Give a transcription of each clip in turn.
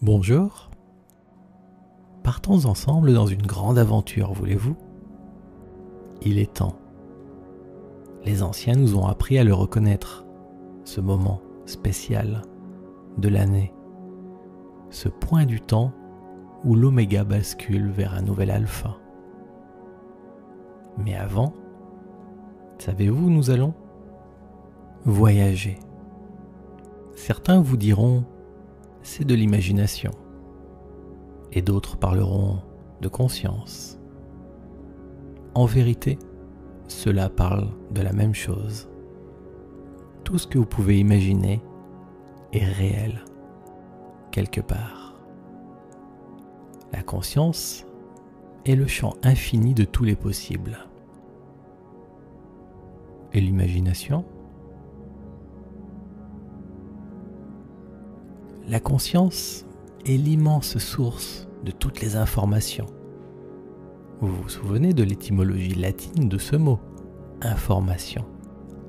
Bonjour. Partons ensemble dans une grande aventure, voulez-vous? Il est temps. Les anciens nous ont appris à le reconnaître, ce moment spécial de l'année, ce point du temps où l'oméga bascule vers un nouvel alpha. Mais avant, savez-vous, nous allons voyager. Certains vous diront c'est de l'imagination, et d'autres parleront de conscience. En vérité, cela parle de la même chose. Tout ce que vous pouvez imaginer est réel, quelque part. La conscience est le champ infini de tous les possibles. Et l'imagination ? La conscience est l'immense source de toutes les informations. Vous vous souvenez de l'étymologie latine de ce mot, information,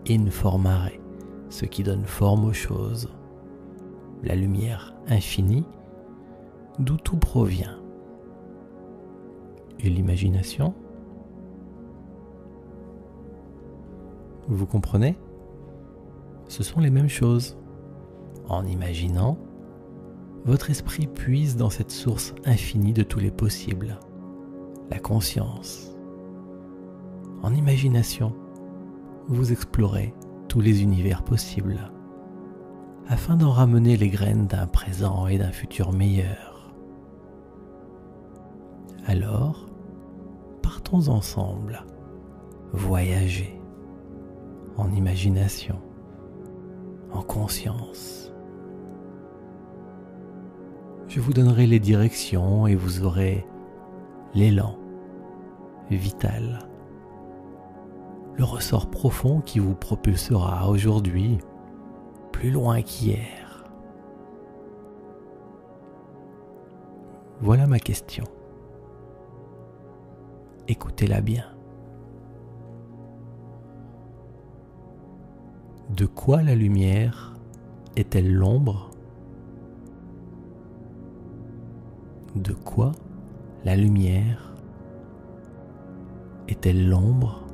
informare, ce qui donne forme aux choses. La lumière infinie, d'où tout provient. Et l'imagination ? Vous comprenez ? Ce sont les mêmes choses. En imaginant, votre esprit puise dans cette source infinie de tous les possibles, la conscience. En imagination, vous explorez tous les univers possibles, afin d'en ramener les graines d'un présent et d'un futur meilleur. Alors, partons ensemble, voyager, en imagination, en conscience. Je vous donnerai les directions et vous aurez l'élan vital, le ressort profond qui vous propulsera aujourd'hui plus loin qu'hier. Voilà ma question. Écoutez-la bien. De quoi la lumière est-elle l'ombre ? De quoi la lumière est-elle l'ombre ?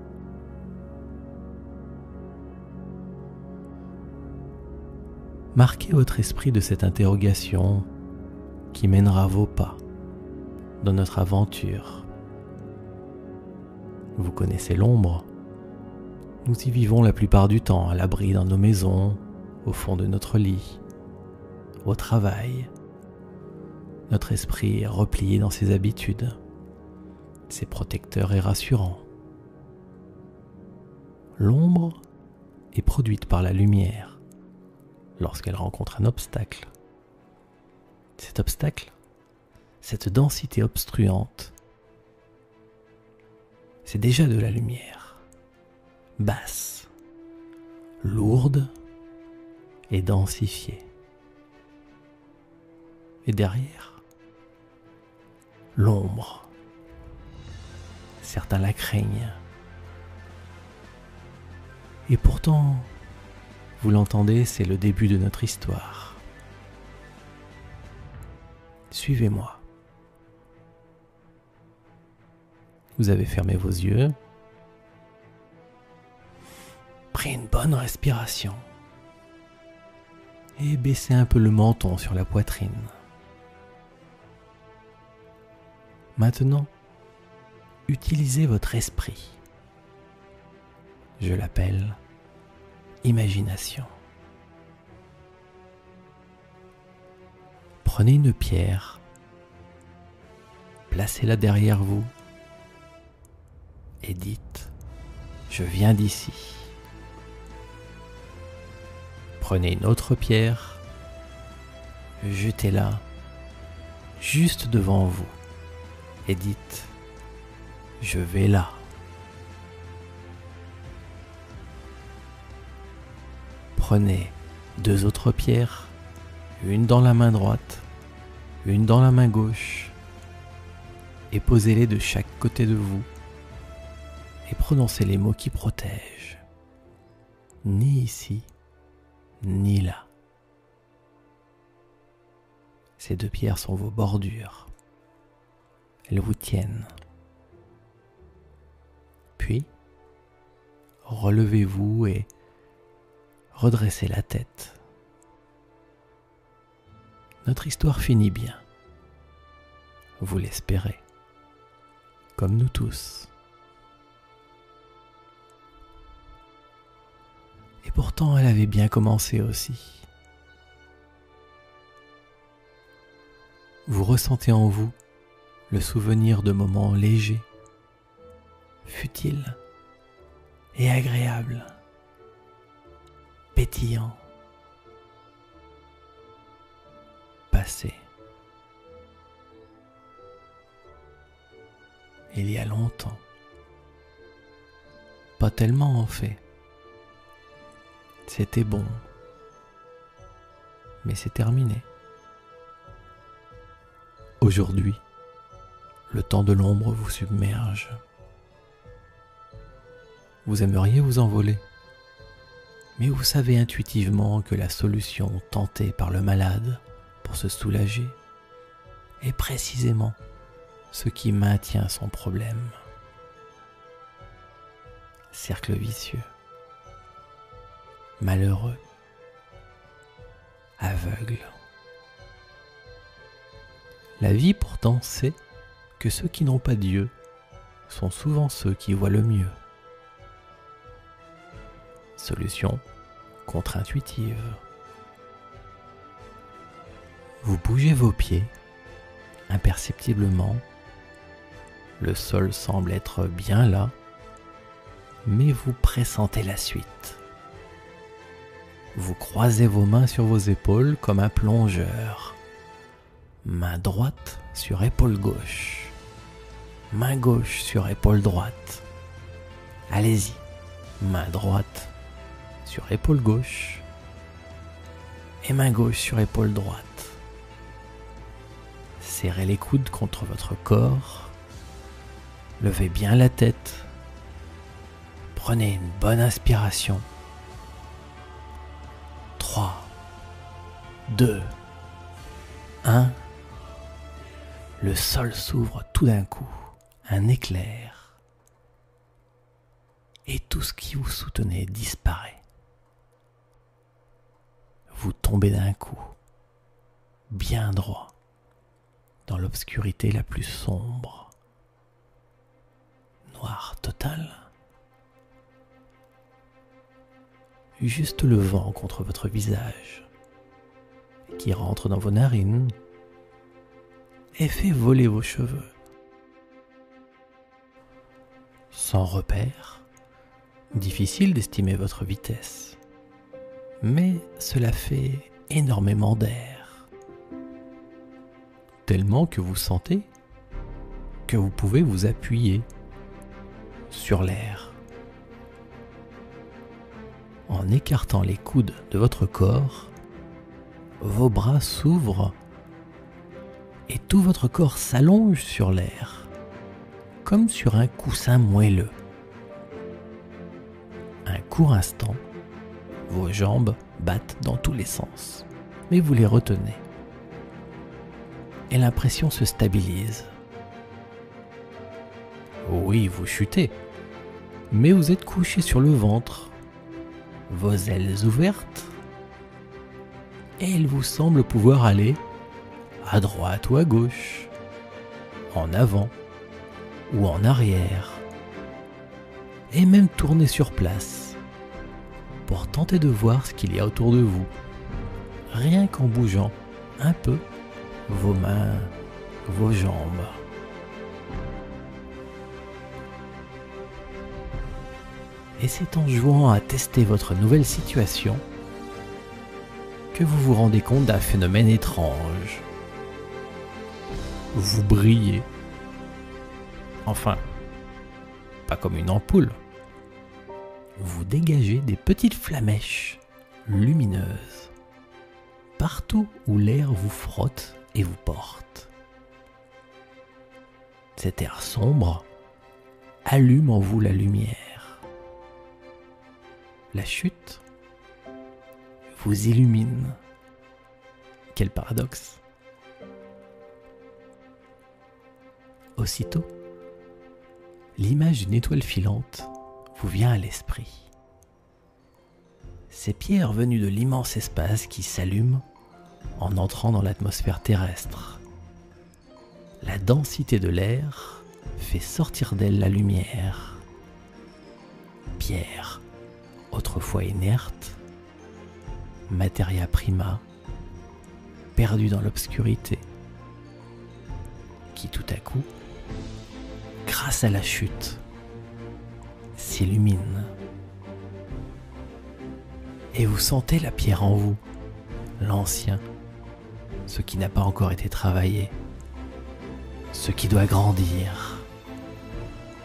Marquez votre esprit de cette interrogation qui mènera vos pas dans notre aventure. Vous connaissez l'ombre. Nous y vivons la plupart du temps, à l'abri dans nos maisons, au fond de notre lit, au travail. Notre esprit est replié dans ses habitudes. C'est protecteur et rassurant. L'ombre est produite par la lumière lorsqu'elle rencontre un obstacle. Cet obstacle, cette densité obstruante, c'est déjà de la lumière, basse, lourde et densifiée. Et derrière, l'ombre. Certains la craignent. Et pourtant, vous l'entendez, c'est le début de notre histoire. Suivez-moi. Vous avez fermé vos yeux, pris une bonne respiration et baissé un peu le menton sur la poitrine. Maintenant, utilisez votre esprit. Je l'appelle imagination. Prenez une pierre, placez-la derrière vous et dites « Je viens d'ici ». Prenez une autre pierre, jetez-la juste devant vous et dites « Je vais là ». Prenez deux autres pierres, une dans la main droite, une dans la main gauche, et posez-les de chaque côté de vous et prononcez les mots qui protègent. Ni ici, ni là. Ces deux pierres sont vos bordures. Elles vous tiennent. Puis, relevez-vous et redressez la tête. Notre histoire finit bien. Vous l'espérez, comme nous tous. Et pourtant, elle avait bien commencé aussi. Vous ressentez en vous le souvenir de moments légers, futiles et agréables, pétillants, passés. Il y a longtemps. Pas tellement en fait. C'était bon. Mais c'est terminé. Aujourd'hui, le temps de l'ombre vous submerge. Vous aimeriez vous envoler, mais vous savez intuitivement que la solution tentée par le malade pour se soulager est précisément ce qui maintient son problème. Cercle vicieux, malheureux, aveugle. La vie pourtant sait que ceux qui n'ont pas Dieu sont souvent ceux qui voient le mieux. Solution contre-intuitive. Vous bougez vos pieds imperceptiblement. Le sol semble être bien là, mais vous pressentez la suite. Vous croisez vos mains sur vos épaules comme un plongeur. Main droite sur épaule gauche. Main gauche sur épaule droite. Allez-y, main droite sur épaule gauche et main gauche sur épaule droite. Serrez les coudes contre votre corps. Levez bien la tête. Prenez une bonne inspiration. 3, 2, 1. Le sol s'ouvre tout d'un coup, un éclair. Et tout ce qui vous soutenait disparaît. Vous tombez d'un coup, bien droit, dans l'obscurité la plus sombre. Noir total. Juste le vent contre votre visage, qui rentre dans vos narines et fait voler vos cheveux. Sans repère, difficile d'estimer votre vitesse, mais cela fait énormément d'air. Tellement que vous sentez que vous pouvez vous appuyer sur l'air. En écartant les coudes de votre corps, vos bras s'ouvrent et tout votre corps s'allonge sur l'air, comme sur un coussin moelleux. Un court instant, vos jambes battent dans tous les sens, mais vous les retenez. Et l'impression se stabilise. Oui, vous chutez, mais vous êtes couché sur le ventre, vos ailes ouvertes, et il vous semble pouvoir aller à droite ou à gauche, en avant ou en arrière, et même tourner sur place pour tenter de voir ce qu'il y a autour de vous, rien qu'en bougeant un peu vos mains, vos jambes. Et c'est en jouant à tester votre nouvelle situation que vous vous rendez compte d'un phénomène étrange. Vous brillez. Enfin, pas comme une ampoule. Vous dégagez des petites flamèches lumineuses partout où l'air vous frotte et vous porte. Cet air sombre allume en vous la lumière. La chute vous illumine. Quel paradoxe! Aussitôt, l'image d'une étoile filante vous vient à l'esprit. Ces pierres venues de l'immense espace qui s'allument en entrant dans l'atmosphère terrestre. La densité de l'air fait sortir d'elle la lumière. Pierre, autrefois inerte, materia prima, perdue dans l'obscurité, qui tout à coup, grâce à la chute, s'illumine. Et vous sentez la pierre en vous, l'ancien, ce qui n'a pas encore été travaillé, ce qui doit grandir.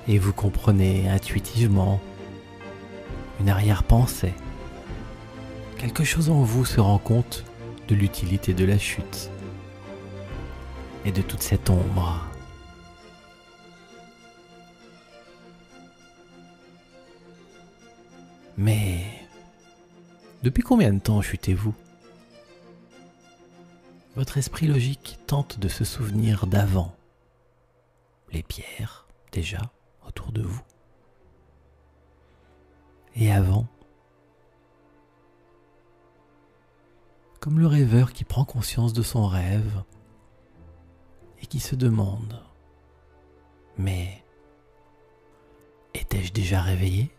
Et vous comprenez intuitivement une arrière-pensée. Quelque chose en vous se rend compte de l'utilité de la chute et de toute cette ombre. Mais depuis combien de temps chutez-vous ? Votre esprit logique tente de se souvenir d'avant. Les pierres, déjà, autour de vous. Et avant, comme le rêveur qui prend conscience de son rêve et qui se demande « Mais étais-je déjà réveillé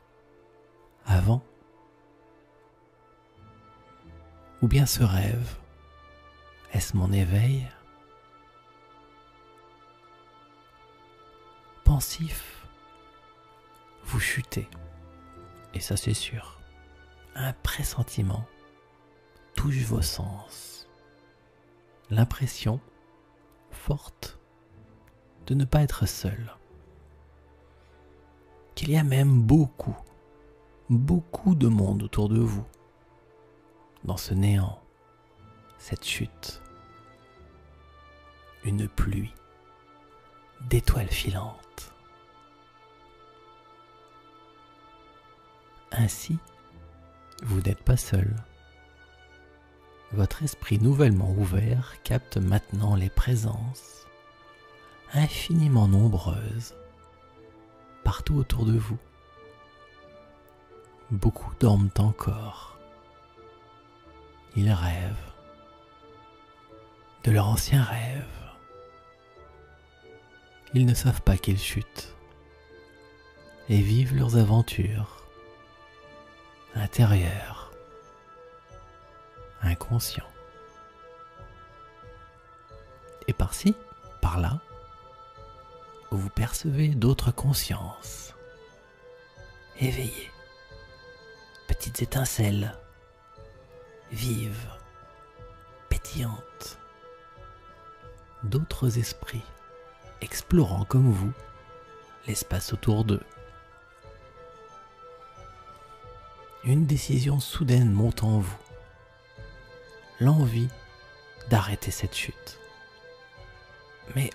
avant ? Ou bien ce rêve, est-ce mon éveil ? » Pensif, vous chutez, et ça c'est sûr. Un pressentiment touche vos sens. L'impression forte de ne pas être seul. Qu'il y a même beaucoup de monde autour de vous. Dans ce néant, cette chute, une pluie d'étoiles filantes. Ainsi, vous n'êtes pas seul. Votre esprit nouvellement ouvert capte maintenant les présences infiniment nombreuses partout autour de vous. Beaucoup dorment encore. Ils rêvent de leur ancien rêve. Ils ne savent pas qu'ils chutent et vivent leurs aventures intérieures, inconscients. Et par-ci, par-là, vous percevez d'autres consciences, éveillées, petites étincelles, vives, pétillantes, d'autres esprits explorant comme vous l'espace autour d'eux. Une décision soudaine monte en vous, l'envie d'arrêter cette chute. Mais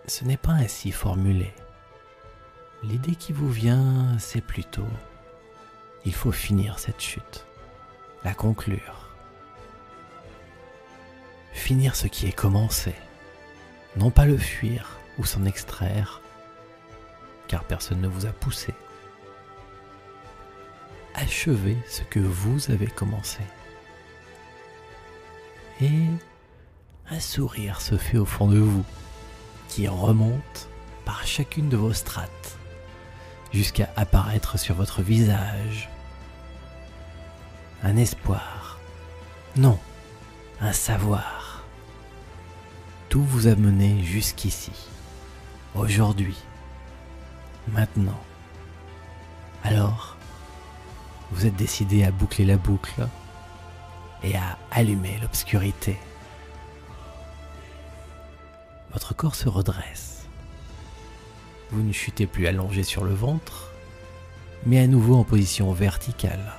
ce n'est pas ainsi formulé. L'idée qui vous vient, c'est plutôt il faut finir cette chute, la conclure. Finir ce qui est commencé, non pas le fuir ou s'en extraire, car personne ne vous a poussé. Achevez ce que vous avez commencé. Et un sourire se fait au fond de vous, qui remonte par chacune de vos strates, jusqu'à apparaître sur votre visage. Un espoir, non, un savoir. Tout vous a mené jusqu'ici, aujourd'hui, maintenant. Alors, vous êtes décidé à boucler la boucle et à allumer l'obscurité. Votre corps se redresse. Vous ne chutez plus allongé sur le ventre, mais à nouveau en position verticale.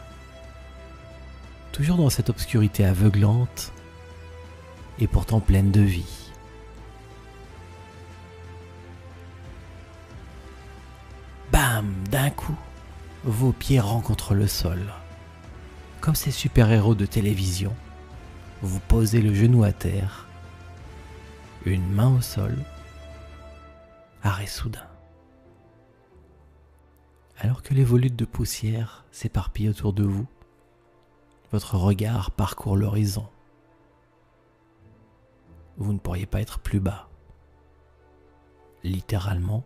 Toujours dans cette obscurité aveuglante et pourtant pleine de vie. Bam! D'un coup, vos pieds rencontrent le sol. Comme ces super-héros de télévision, vous posez le genou à terre, une main au sol, arrêt soudain. Alors que les volutes de poussière s'éparpillent autour de vous, votre regard parcourt l'horizon. Vous ne pourriez pas être plus bas. Littéralement,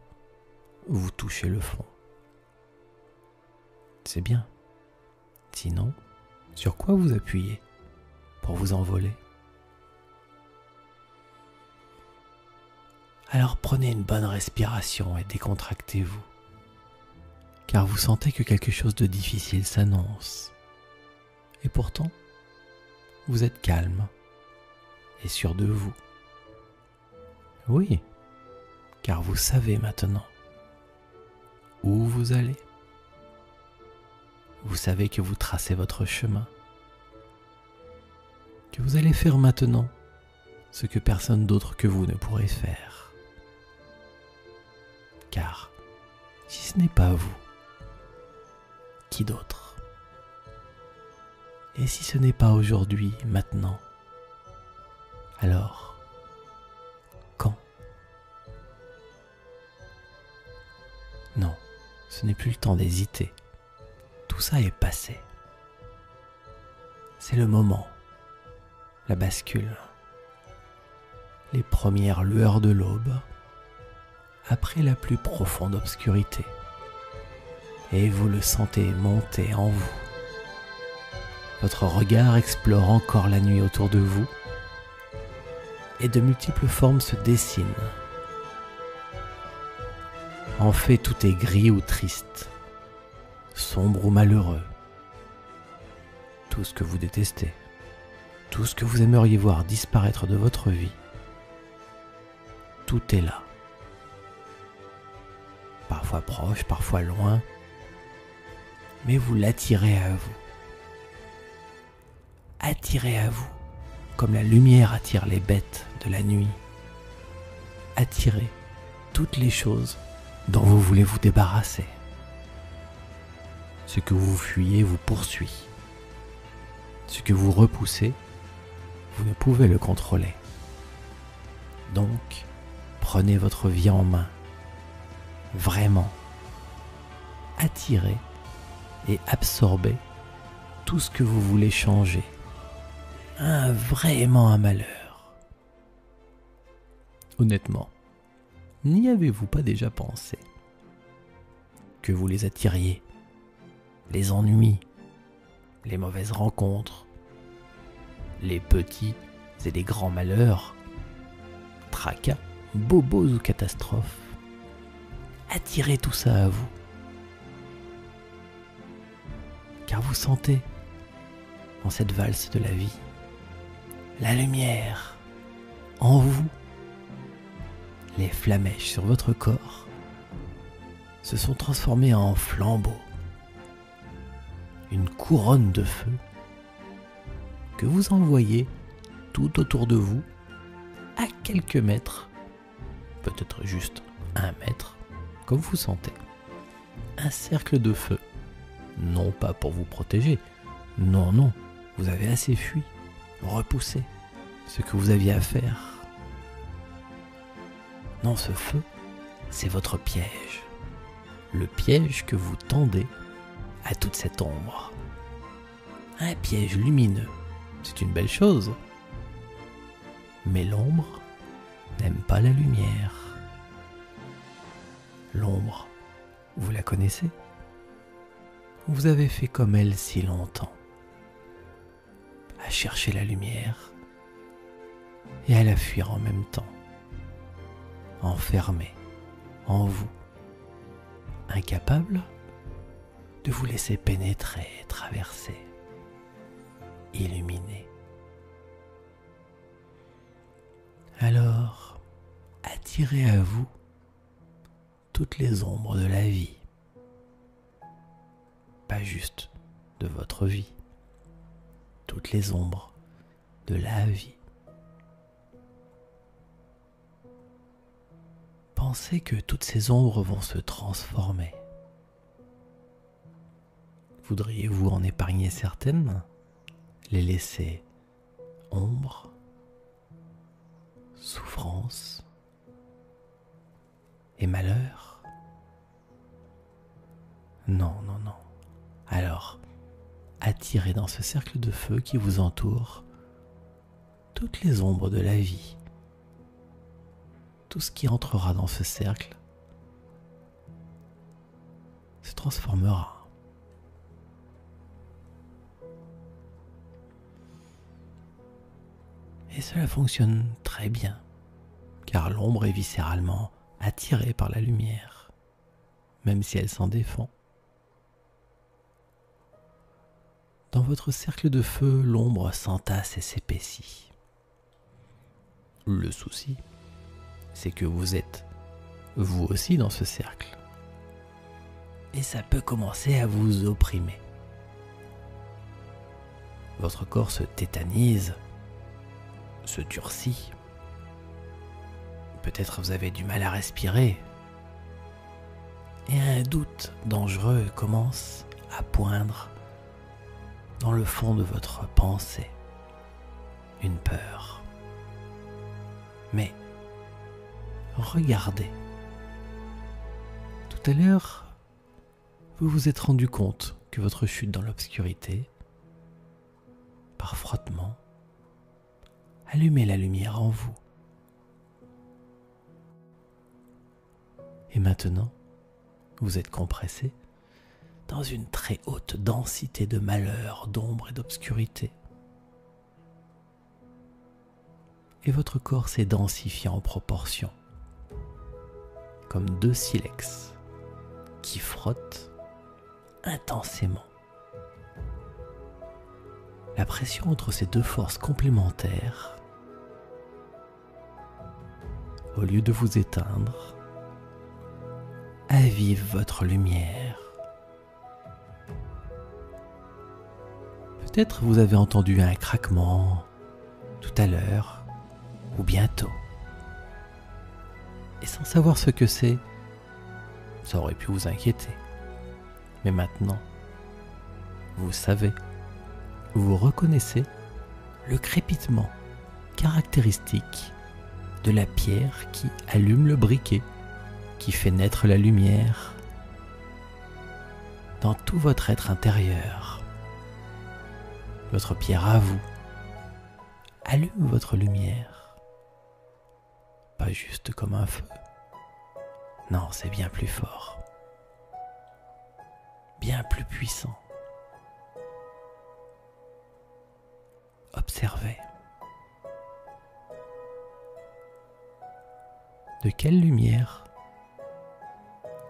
vous touchez le fond. C'est bien. Sinon, sur quoi vous appuyez pour vous envoler? Alors prenez une bonne respiration et décontractez-vous, car vous sentez que quelque chose de difficile s'annonce. Et pourtant, vous êtes calme et sûr de vous. Oui, car vous savez maintenant où vous allez. Vous savez que vous tracez votre chemin, que vous allez faire maintenant ce que personne d'autre que vous ne pourrait faire. Car si ce n'est pas vous, qui d'autre? Et si ce n'est pas aujourd'hui, maintenant, alors quand? Non, ce n'est plus le temps d'hésiter. Tout ça est passé. C'est le moment, la bascule, les premières lueurs de l'aube, après la plus profonde obscurité. Et vous le sentez monter en vous. Votre regard explore encore la nuit autour de vous, et de multiples formes se dessinent. En fait, tout est gris ou triste, sombre ou malheureux. Tout ce que vous détestez, tout ce que vous aimeriez voir disparaître de votre vie, tout est là. Parfois proche, parfois loin, mais vous l'attirez à vous. Attirez à vous, comme la lumière attire les bêtes de la nuit. Attirez toutes les choses dont vous voulez vous débarrasser. Ce que vous fuyez vous poursuit. Ce que vous repoussez, vous ne pouvez le contrôler. Donc, prenez votre vie en main. Vraiment. Attirez et absorbez tout ce que vous voulez changer. Vraiment un malheur. Honnêtement, n'y avez-vous pas déjà pensé que vous les attiriez? Les ennuis, les mauvaises rencontres, les petits et les grands malheurs, tracas, bobos ou catastrophes. Attirez tout ça à vous. Car vous sentez, dans cette valse de la vie, la lumière en vous. Les flamèches sur votre corps se sont transformées en flambeaux. Une couronne de feu que vous envoyez tout autour de vous à quelques mètres, peut-être juste 1 mètre, comme vous sentez. Un cercle de feu, non pas pour vous protéger, non, vous avez assez fui, repoussé ce que vous aviez à faire. Non, ce feu, c'est votre piège, le piège que vous tendez à toute cette ombre. Un piège lumineux, c'est une belle chose. Mais l'ombre n'aime pas la lumière. L'ombre, vous la connaissez? Vous avez fait comme elle si longtemps, à chercher la lumière et à la fuir en même temps, enfermée en vous, incapable de vous laisser pénétrer, traverser, illuminer. Alors, attirez à vous toutes les ombres de la vie, pas juste de votre vie, toutes les ombres de la vie. Pensez que toutes ces ombres vont se transformer. Voudriez-vous en épargner certaines, les laisser ombre, souffrance et malheur? Non, non, non. Alors, attirez dans ce cercle de feu qui vous entoure toutes les ombres de la vie. Tout ce qui entrera dans ce cercle se transformera. Et cela fonctionne très bien, car l'ombre est viscéralement attirée par la lumière, même si elle s'en défend. Dans votre cercle de feu, l'ombre s'entasse et s'épaissit. Le souci, c'est que vous êtes, vous aussi, dans ce cercle. Et ça peut commencer à vous opprimer. Votre corps se tétanise, se durcit. Peut-être vous avez du mal à respirer. Et un doute dangereux commence à poindre dans le fond de votre pensée. Une peur. Mais regardez. Tout à l'heure, vous vous êtes rendu compte que votre chute dans l'obscurité, par frottement, allumait la lumière en vous. Et maintenant, vous êtes compressé dans une très haute densité de malheur, d'ombre et d'obscurité. Et votre corps s'est densifié en proportion, comme deux silex qui frottent intensément. La pression entre ces deux forces complémentaires, au lieu de vous éteindre, avive votre lumière. Peut-être vous avez entendu un craquement tout à l'heure ou bientôt. Et sans savoir ce que c'est, ça aurait pu vous inquiéter. Mais maintenant, vous savez, vous reconnaissez le crépitement caractéristique de la pierre qui allume le briquet, qui fait naître la lumière dans tout votre être intérieur. Votre pierre à vous allume votre lumière, pas juste comme un feu. Non, c'est bien plus fort, bien plus puissant. Observez. De quelle lumière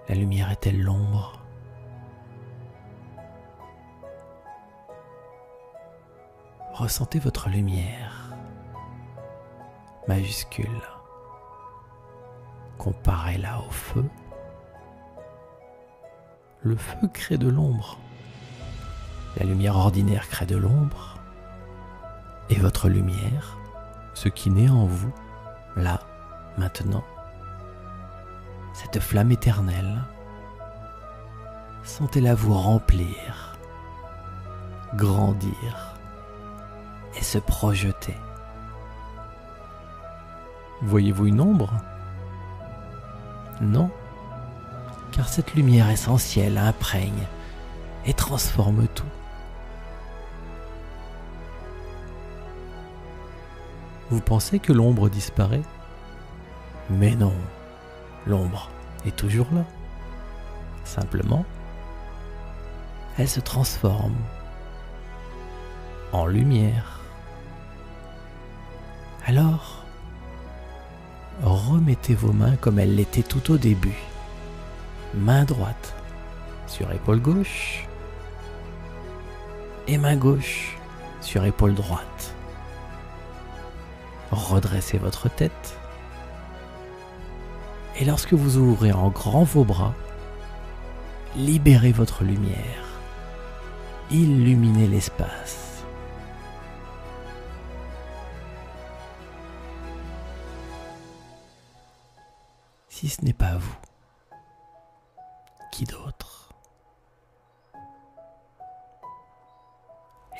la lumière est-elle l'ombre? Ressentez votre lumière, majuscule, comparez-la au feu. Le feu crée de l'ombre, la lumière ordinaire crée de l'ombre, et votre lumière, ce qui naît en vous, là, maintenant, cette flamme éternelle, sentez-la vous remplir, grandir et se projeter. Voyez-vous une ombre? Non, car cette lumière essentielle imprègne et transforme tout. Vous pensez que l'ombre disparaît? Mais non, l'ombre est toujours là. Simplement, elle se transforme en lumière. Alors, remettez vos mains comme elles l'étaient tout au début. Main droite sur épaule gauche et main gauche sur épaule droite. Redressez votre tête. Et lorsque vous ouvrez en grand vos bras, libérez votre lumière. Illuminez l'espace. Si ce n'est pas vous, qui d'autre?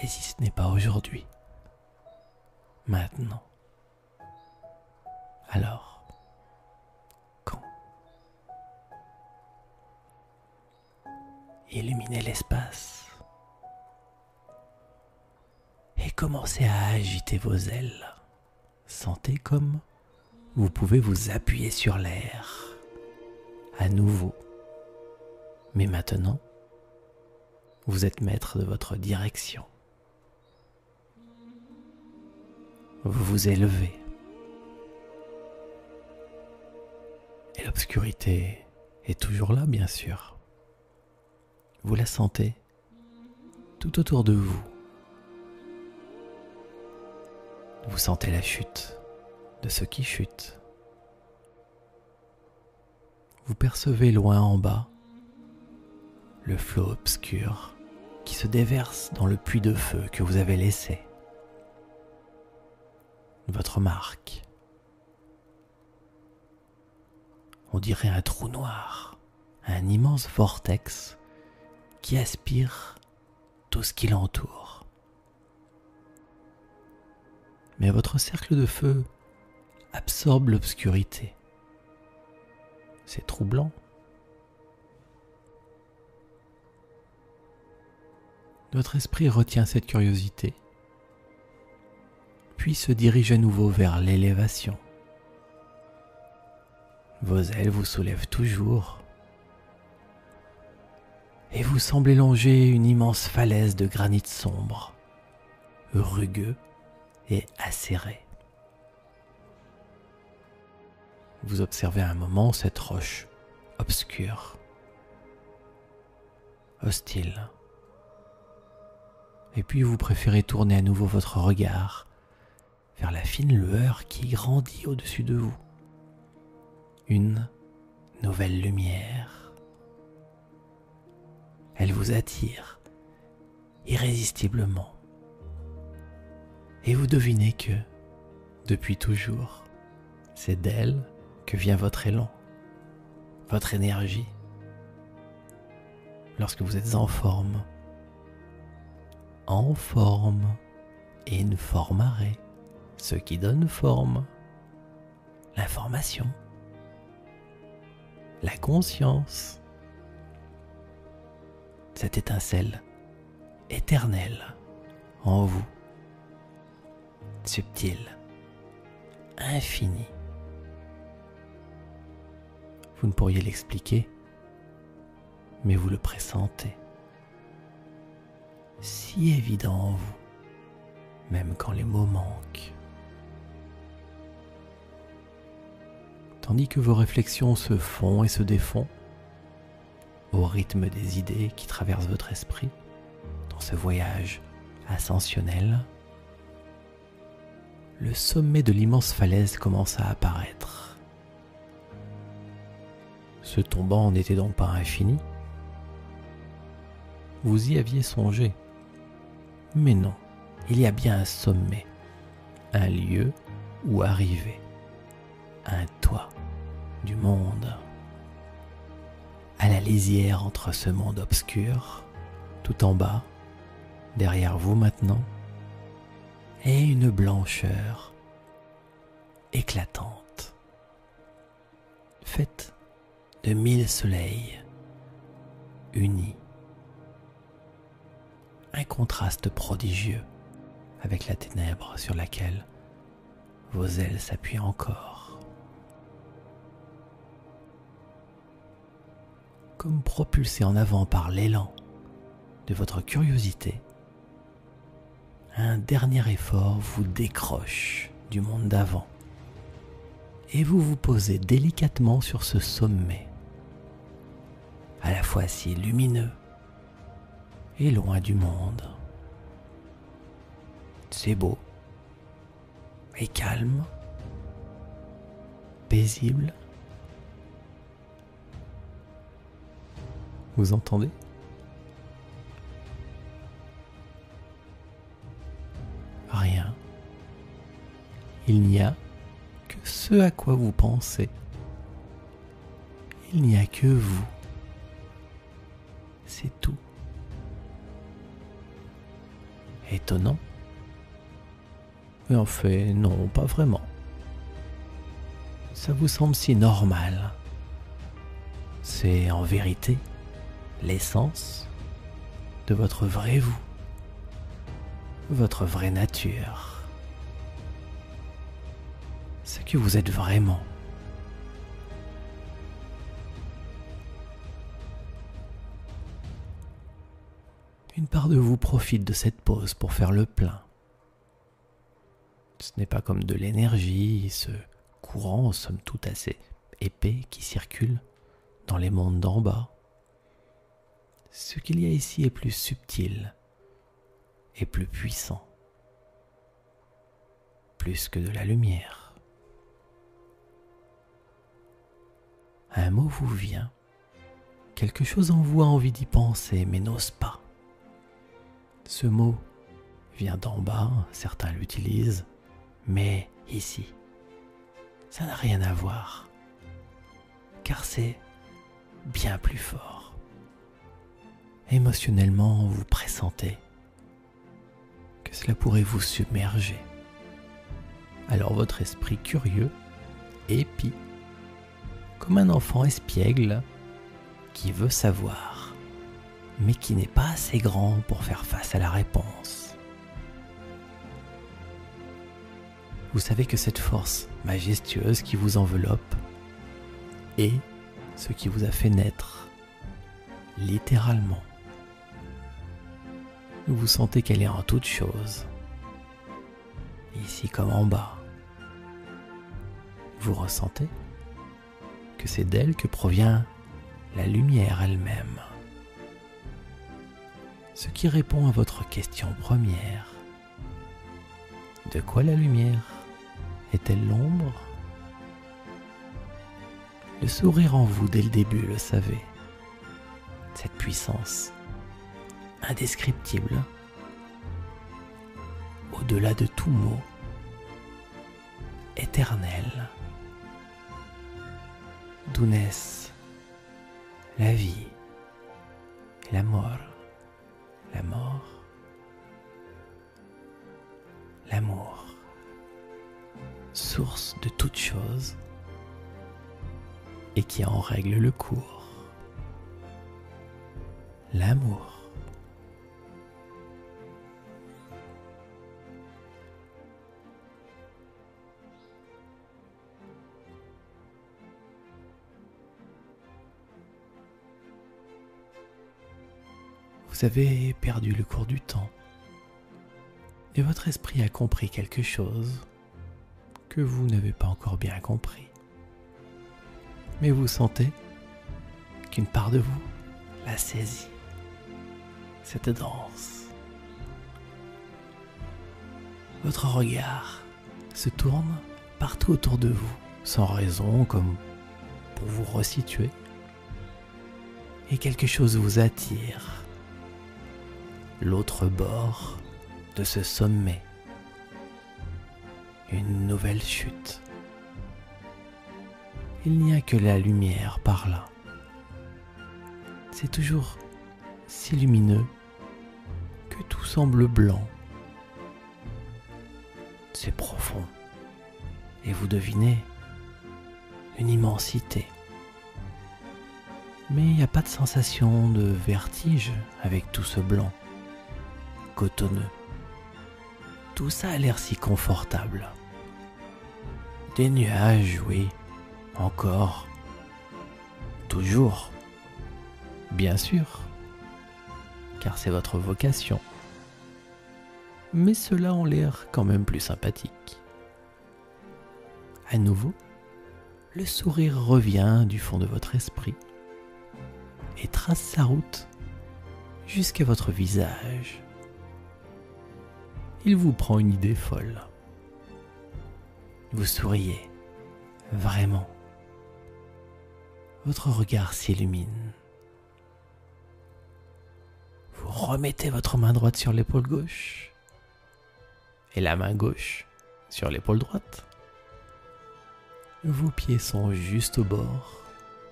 Et si ce n'est pas aujourd'hui, maintenant, alors, quand? illuminez l'espace et commencez à agiter vos ailes. Sentez comme vous pouvez vous appuyer sur l'air à nouveau. Mais maintenant, vous êtes maître de votre direction. Vous vous élevez. Et l'obscurité est toujours là, bien sûr. Vous la sentez tout autour de vous. Vous sentez la chute de ceux qui chutent. Vous percevez loin en bas le flot obscur qui se déverse dans le puits de feu que vous avez laissé. Votre marque. On dirait un trou noir, un immense vortex qui aspire tout ce qui l'entoure. Mais votre cercle de feu absorbe l'obscurité. C'est troublant. Votre esprit retient cette curiosité, puis se dirige à nouveau vers l'élévation. Vos ailes vous soulèvent toujours, et vous semblez longer une immense falaise de granit sombre, rugueux et acéré. Vous observez un moment cette roche obscure, hostile. Et puis vous préférez tourner à nouveau votre regard vers la fine lueur qui grandit au-dessus de vous. Une nouvelle lumière. Elle vous attire irrésistiblement. Et vous devinez que, depuis toujours, c'est d'elle que vient votre élan, votre énergie. Lorsque vous êtes en forme, informarez ce qui donne forme, l'information, la conscience, cette étincelle éternelle en vous, subtile, infinie. Vous ne pourriez l'expliquer, mais vous le pressentez. Si évident en vous, même quand les mots manquent. Tandis que vos réflexions se font et se défont, au rythme des idées qui traversent votre esprit, dans ce voyage ascensionnel, le sommet de l'immense falaise commence à apparaître. Ce tombant n'était donc pas infini. Vous y aviez songé. Mais non, il y a bien un sommet, un lieu où arriver, un toit du monde. À la lisière entre ce monde obscur, tout en bas, derrière vous maintenant, et une blancheur éclatante, faite de 1000 soleils unis. Un contraste prodigieux avec la ténèbre sur laquelle vos ailes s'appuient encore. Comme propulsé en avant par l'élan de votre curiosité, un dernier effort vous décroche du monde d'avant et vous vous posez délicatement sur ce sommet, à la fois si lumineux et loin du monde. C'est beau et calme, paisible. Vous entendez ? Rien. Il n'y a que ce à quoi vous pensez. Il n'y a que vous. C'est tout. Étonnant. Mais en fait, non, pas vraiment. Ça vous semble si normal. C'est en vérité l'essence de votre vrai vous, votre vraie nature, ce que vous êtes vraiment. Une part de vous profite de cette pause pour faire le plein. Ce n'est pas comme de l'énergie, ce courant, somme toute assez épais, qui circule dans les mondes d'en bas. Ce qu'il y a ici est plus subtil et plus puissant, plus que de la lumière. Un mot vous vient, quelque chose en vous a envie d'y penser mais n'ose pas. Ce mot vient d'en bas, certains l'utilisent, mais ici, ça n'a rien à voir, car c'est bien plus fort. Émotionnellement, vous pressentez que cela pourrait vous submerger. Alors votre esprit curieux épie, comme un enfant espiègle qui veut savoir, mais qui n'est pas assez grand pour faire face à la réponse. Vous savez que cette force majestueuse qui vous enveloppe est ce qui vous a fait naître, littéralement. Vous sentez qu'elle est en toutes choses, ici comme en bas. Vous ressentez que c'est d'elle que provient la lumière elle-même. Ce qui répond à votre question première. De quoi la lumière est-elle l'ombre? Le sourire en vous dès le début le savait. Cette puissance indescriptible, au-delà de tout mot, éternelle, d'où naissent la vie et la mort, l'amour, source de toute chose et qui en règle le cours. L'amour. Vous avez perdu le cours du temps et votre esprit a compris quelque chose que vous n'avez pas encore bien compris. Mais vous sentez qu'une part de vous la saisit, cette danse. Votre regard se tourne partout autour de vous, sans raison, comme pour vous resituer, et quelque chose vous attire. L'autre bord de ce sommet, une nouvelle chute. Il n'y a que la lumière par là. C'est toujours si lumineux que tout semble blanc. C'est profond et vous devinez une immensité. Mais il n'y a pas de sensation de vertige avec tout ce blanc cotonneux. Tout ça a l'air si confortable. Des nuages, oui, encore, toujours, bien sûr, car c'est votre vocation. Mais ceux-là ont l'air quand même plus sympathiques. À nouveau, le sourire revient du fond de votre esprit et trace sa route jusqu'à votre visage. Il vous prend une idée folle. Vous souriez, vraiment. Votre regard s'illumine. Vous remettez votre main droite sur l'épaule gauche et la main gauche sur l'épaule droite. Vos pieds sont juste au bord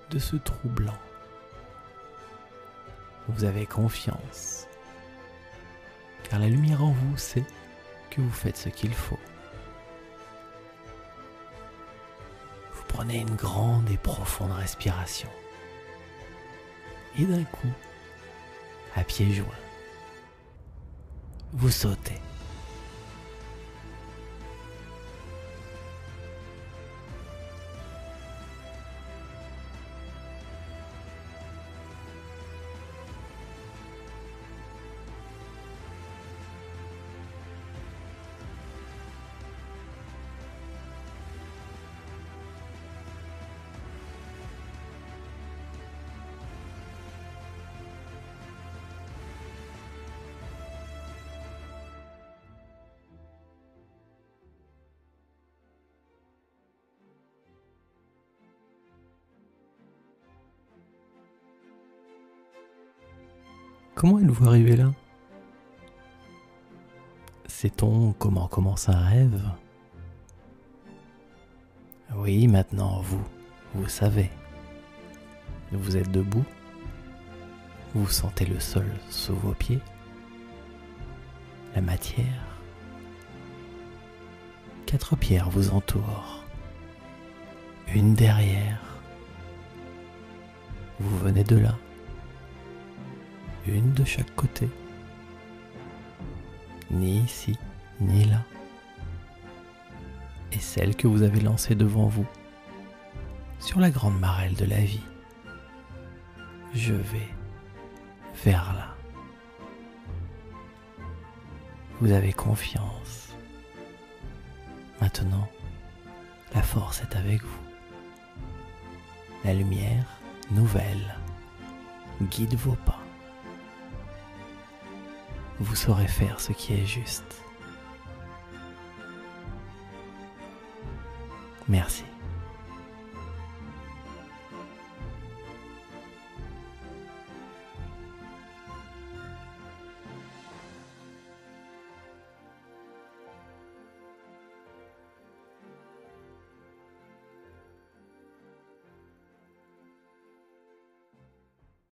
de ce trou blanc. Vous avez confiance, car la lumière en vous sait que vous faites ce qu'il faut. Vous prenez une grande et profonde respiration. Et d'un coup, à pieds joints. Vous sautez. Comment êtes-vous arrivé là? Sait-on comment commence un rêve? Oui, maintenant vous savez. Vous êtes debout. Vous sentez le sol sous vos pieds, la matière. 4 pierres vous entourent, une derrière. Vous venez de là, une de chaque côté, ni ici, ni là. Et celle que vous avez lancée devant vous, sur la grande marelle de la vie. Je vais vers là. Vous avez confiance. Maintenant, la force est avec vous. La lumière nouvelle guide vos pas. Vous saurez faire ce qui est juste. Merci.